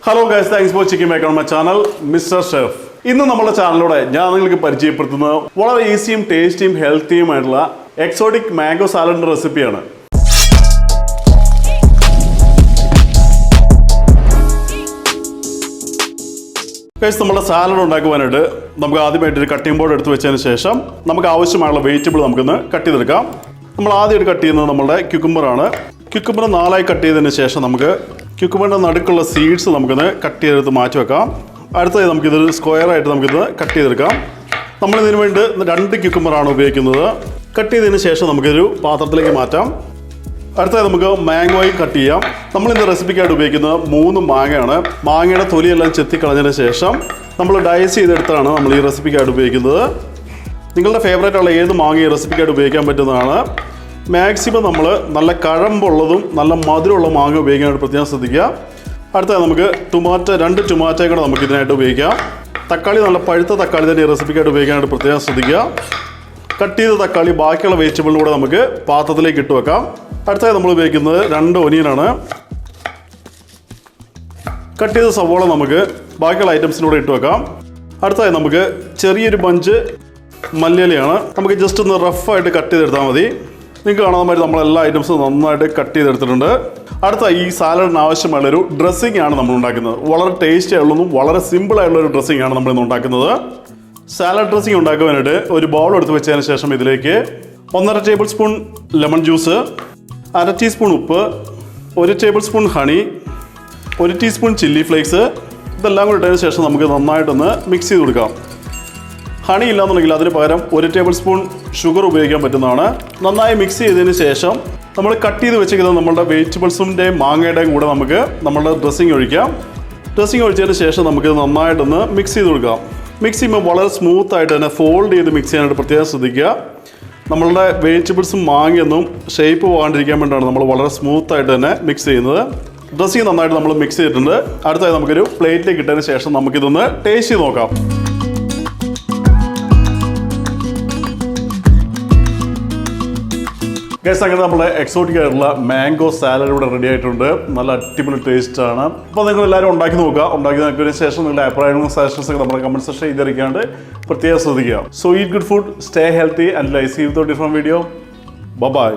Hello guys, thanks for checking back on my channel, Mr. Chef. ഇന്ന് നമ്മുടെ ചാനലിലൂടെ ഞാൻ നിങ്ങൾക്ക് പരിചയപ്പെടുത്തുന്നത് വളരെ ഈസിയും ടേസ്റ്റിയും ഹെൽത്തിയുമായിട്ടുള്ള എക്സോട്ടിക് മാംഗോ സാലഡിന്റെ റെസിപ്പിയാണ്. ഗൈസ്, നമ്മുടെ സാലഡ് ഉണ്ടാക്കുവാനായിട്ട് നമുക്ക് ആദ്യമായിട്ട് ഒരു കട്ടിംഗ് ബോർഡ് എടുത്ത് വെച്ചതിന് ശേഷം നമുക്ക് ആവശ്യമായുള്ള വെജിറ്റബിൾ നമുക്കൊന്ന് കട്ട് ചെയ്തെടുക്കാം. നമ്മൾ ആദ്യമായിട്ട് കട്ട് ചെയ്യുന്നത് നമ്മുടെ ക്യുക്കുംബറാണ്. ക്യുക്കുംബർ 4ആയി കട്ട് ചെയ്തതിന് ശേഷം നമുക്ക് ക്യുക്കുംബറിൻ്റെ നടുക്കുള്ള സീഡ്സ് നമുക്കൊന്ന് കട്ട് ചെയ്തെടുത്ത് മാറ്റി വെക്കാം. അടുത്തത് നമുക്കിതൊരു സ്ക്വയറായിട്ട് നമുക്കിത് കട്ട് ചെയ്തെടുക്കാം. നമ്മളിതിന് വേണ്ടി 2 ക്യുക്കുംബറാണ് ഉപയോഗിക്കുന്നത്. കട്ട് ചെയ്തതിന് ശേഷം നമുക്കൊരു പാത്രത്തിലേക്ക് മാറ്റാം. അടുത്തത് നമുക്ക് മാംഗോയും കട്ട് ചെയ്യാം. നമ്മളിന്ന് റെസിപ്പിക്കായിട്ട് ഉപയോഗിക്കുന്നത് 3 മാങ്ങയാണ്. മാങ്ങയുടെ തൊലിയെല്ലാം ചെത്തിക്കളഞ്ഞതിന് ശേഷം നമ്മൾ ഡൈസ് ചെയ്തെടുത്താണ് നമ്മൾ ഈ റെസിപ്പിക്കായിട്ട് ഉപയോഗിക്കുന്നത്. നിങ്ങളുടെ ഫേവറേറ്റ് ഉള്ള ഏത് മാങ്ങ ഈ റെസിപ്പിക്കായിട്ട് ഉപയോഗിക്കാൻ പറ്റുന്നതാണ്. മാക്സിമം നമ്മൾ നല്ല കഴമ്പുള്ളതും നല്ല മധുരമുള്ള മാങ്ങ ഉപയോഗിക്കാനായിട്ട് പ്രത്യേകം ശ്രദ്ധിക്കുക. അടുത്തത് നമുക്ക് 2 ടൊമാറ്റോ കൂടെ നമുക്ക് ഇതിനായിട്ട് ഉപയോഗിക്കാം. തക്കാളി നല്ല പഴുത്ത തക്കാളി തന്നെ ഈ റെസിപ്പിക്കായിട്ട് ഉപയോഗിക്കാനായിട്ട് പ്രത്യേകം ശ്രദ്ധിക്കുക. കട്ട് ചെയ്ത തക്കാളി ബാക്കിയുള്ള വെജിറ്റബിളിന് കൂടെ നമുക്ക് പാത്രത്തിലേക്ക് ഇട്ട് വെക്കാം. അടുത്തത് നമ്മൾ ഉപയോഗിക്കുന്നത് 2 ഒനിയനാണ്. കട്ട് ചെയ്ത സവോള നമുക്ക് ബാക്കിയുള്ള ഐറ്റംസിനൂടെ ഇട്ട് വെക്കാം. അടുത്തതായി നമുക്ക് ചെറിയൊരു ബഞ്ച് മല്ലിയിലയാണ്. നമുക്ക് ജസ്റ്റ് ഒന്ന് റഫായിട്ട് കട്ട് ചെയ്തെടുത്താൽ മതി. നിങ്ങൾക്ക് കാണാൻ പറ്റും നമ്മളെല്ലാ ഐറ്റംസും നന്നായിട്ട് കട്ട് ചെയ്തെടുത്തിട്ടുണ്ട്. അടുത്ത ഈ സാലഡിന് ആവശ്യമുള്ളൊരു ഡ്രസ്സിംഗ് ആണ് നമ്മൾ ഉണ്ടാക്കുന്നത്. വളരെ ടേസ്റ്റി ആയിട്ടുള്ളതും വളരെ സിമ്പിളായിട്ടുള്ളൊരു ഡ്രസ്സിംഗ് ആണ് നമ്മളിന്ന് ഉണ്ടാക്കുന്നത്. സാലഡ് ഡ്രസ്സിംഗ് ഉണ്ടാക്കുവാനായിട്ട് ഒരു ബൗൾ എടുത്ത് വെച്ചതിന് ശേഷം ഇതിലേക്ക് 1.5 table spoon lemon juice, 1/2 teaspoon ഉപ്പ്, 1 table spoon honey, 1 teaspoon chilli flakes, ഇതെല്ലാം കൂടി ഇട്ടതിന് ശേഷം നമുക്ക് നന്നായിട്ടൊന്ന് മിക്സ് ചെയ്ത് കൊടുക്കാം. ഹണി ഇല്ലാന്നുണ്ടെങ്കിൽ അതിന് പകരം 1 ടേബിൾ സ്പൂൺ ഷുഗർ ഉപയോഗിക്കാൻ പറ്റുന്നതാണ്. നന്നായി മിക്സ് ചെയ്തതിന് ശേഷം നമ്മൾ കട്ട് ചെയ്ത് വെച്ചിരിക്കുന്നത് നമ്മളുടെ വെജിറ്റബിൾസിൻ്റെയും മാങ്ങയുടെയും കൂടെ നമുക്ക് നമ്മളുടെ ഡ്രസ്സിങ് ഒഴിക്കാം. ഡ്രസ്സിങ് ഒഴിച്ചതിന് ശേഷം നമുക്ക് നന്നായിട്ടൊന്ന് മിക്സ് ചെയ്ത് കൊടുക്കാം. മിക്സ് ചെയ്യുമ്പോൾ വളരെ സ്മൂത്തായിട്ട് തന്നെ ഫോൾഡ് ചെയ്ത് മിക്സ് ചെയ്യാനായിട്ട് പ്രത്യേകം ശ്രദ്ധിക്കുക. നമ്മളുടെ വെജിറ്റബിൾസും മാങ്ങയൊന്നും ഷേപ്പ് പോകാണ്ടിരിക്കാൻ വേണ്ടിയാണ് നമ്മൾ വളരെ സ്മൂത്തായിട്ട് തന്നെ മിക്സ് ചെയ്യുന്നത്. ഡ്രസ്സിങ് നന്നായിട്ട് നമ്മൾ മിക്സ് ചെയ്തിട്ടുണ്ട്. അടുത്തായി നമുക്കൊരു പ്ലേറ്റിലേക്ക് ഇട്ടതിന് ശേഷം നമുക്കിതൊന്ന് ടേസ്റ്റ് ചെയ്ത് നോക്കാം. ഗൈസ്, അങ്ങനെ നമ്മുടെ എക്സോട്ടിക് ആയിട്ടുള്ള മാംഗോ സാലഡ് ഇവിടെ റെഡി ആയിട്ടുണ്ട്. നല്ല അടിപൊളി ടേസ്റ്റ് ആണ്. അപ്പോൾ നിങ്ങൾ എല്ലാവരും ഉണ്ടാക്കി നോക്കുക. ഉണ്ടാക്കി നോക്കിയതിന് ശേഷം നിങ്ങളുടെ അഭിപ്രായങ്ങളും സജഷൻസ് ഒക്കെ നമ്മുടെ കമന്റ് സെക്ഷൻ ചെയ്തിരിക്കാണ്ട് പ്രത്യേകം ശ്രദ്ധിക്കുക. So eat good food, stay healthy and lie. See you with a different video. By.